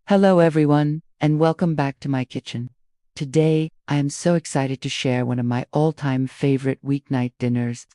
Hello everyone, and welcome back to my kitchen. Today, I am so excited to share one of my all-time favorite weeknight dinners,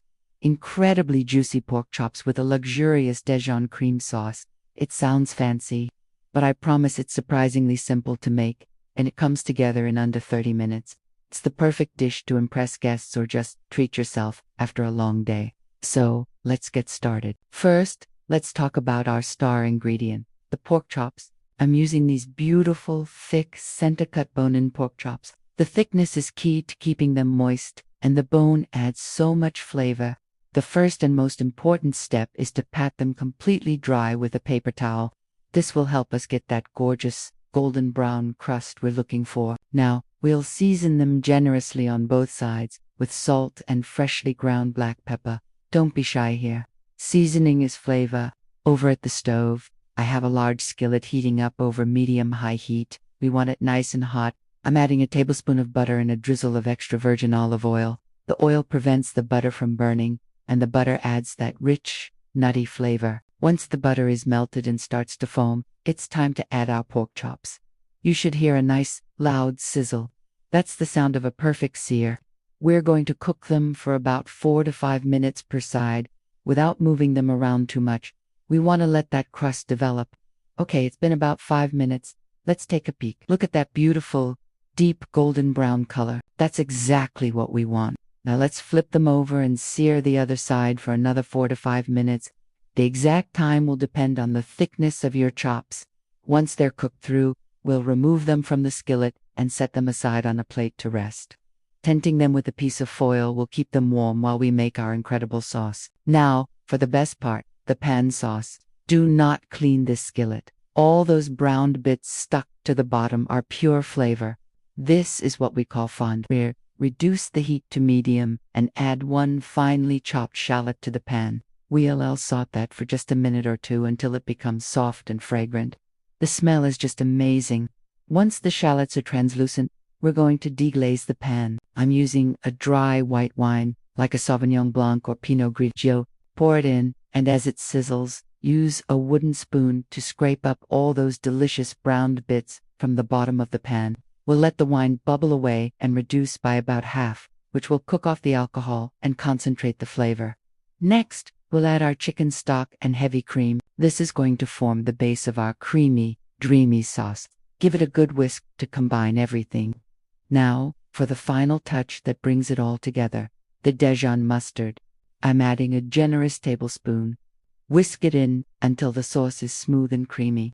incredibly juicy pork chops with a luxurious Dijon cream sauce. It sounds fancy, but I promise it's surprisingly simple to make, and it comes together in under 30 minutes. It's the perfect dish to impress guests or just treat yourself after a long day. So, let's get started. First, let's talk about our star ingredient, the pork chops. I'm using these beautiful, thick, center-cut bone-in pork chops. The thickness is key to keeping them moist, and the bone adds so much flavor. The first and most important step is to pat them completely dry with a paper towel. This will help us get that gorgeous, golden brown crust we're looking for. Now, we'll season them generously on both sides with salt and freshly ground black pepper. Don't be shy here. Seasoning is flavor. Over at the stove, I have a large skillet heating up over medium-high heat. We want it nice and hot. I'm adding a tablespoon of butter and a drizzle of extra virgin olive oil. The oil prevents the butter from burning, and the butter adds that rich, nutty flavor. Once the butter is melted and starts to foam, it's time to add our pork chops. You should hear a nice, loud sizzle. That's the sound of a perfect sear. We're going to cook them for about 4 to 5 minutes per side, without moving them around too much. We want to let that crust develop. Okay, it's been about 5 minutes. Let's take a peek. Look at that beautiful, deep golden brown color. That's exactly what we want. Now let's flip them over and sear the other side for another 4 to 5 minutes. The exact time will depend on the thickness of your chops. Once they're cooked through, we'll remove them from the skillet and set them aside on a plate to rest. Tenting them with a piece of foil will keep them warm while we make our incredible sauce. Now, for the best part, the pan sauce. Do not clean this skillet. All those browned bits stuck to the bottom are pure flavor. This is what we call fondue. Reduce the heat to medium and add 1 finely chopped shallot to the pan. We'll saute that for just a minute or two until it becomes soft and fragrant. The smell is just amazing. Once the shallots are translucent, we're going to deglaze the pan. I'm using a dry white wine, like a Sauvignon Blanc or Pinot Grigio. Pour it in, and as it sizzles, use a wooden spoon to scrape up all those delicious browned bits from the bottom of the pan. We'll let the wine bubble away and reduce by about half, which will cook off the alcohol and concentrate the flavor. Next, we'll add our chicken stock and heavy cream. This is going to form the base of our creamy, dreamy sauce. Give it a good whisk to combine everything. Now, for the final touch that brings it all together, the Dijon mustard. I'm adding a generous tablespoon. Whisk it in until the sauce is smooth and creamy.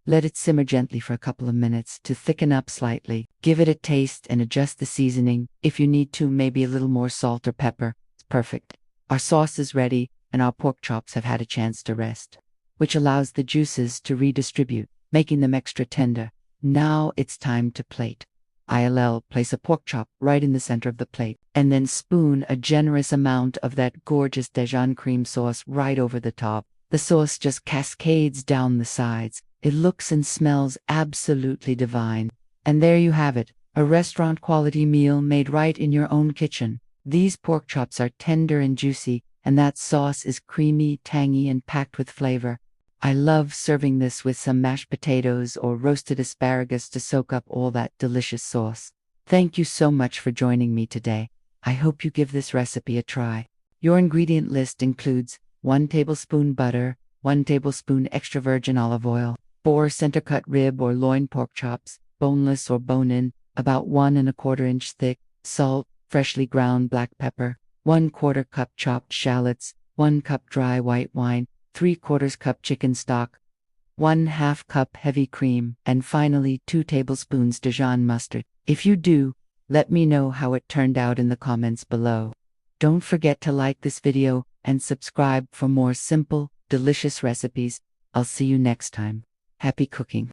Let it simmer gently for a couple of minutes to thicken up slightly. Give it a taste and adjust the seasoning. If you need to, maybe a little more salt or pepper. It's perfect. Our sauce is ready, and our pork chops have had a chance to rest, which allows the juices to redistribute, making them extra tender. Now it's time to plate. I'll place a pork chop right in the center of the plate, and then spoon a generous amount of that gorgeous Dijon cream sauce right over the top. The sauce just cascades down the sides. It looks and smells absolutely divine. And there you have it, a restaurant-quality meal made right in your own kitchen. These pork chops are tender and juicy, and that sauce is creamy, tangy, and packed with flavor. I love serving this with some mashed potatoes or roasted asparagus to soak up all that delicious sauce. Thank you so much for joining me today. I hope you give this recipe a try. Your ingredient list includes 1 tablespoon butter, 1 tablespoon extra virgin olive oil, 4 center-cut rib or loin pork chops, boneless or bone-in, about 1 1/4 inch thick, salt, freshly ground black pepper, 1/4 cup chopped shallots, 1 cup dry white wine, 3/4 cup chicken stock, 1/2 cup heavy cream, and finally 2 tablespoons Dijon mustard. If you do, let me know how it turned out in the comments below. Don't forget to like this video and subscribe for more simple, delicious recipes. I'll see you next time. Happy cooking.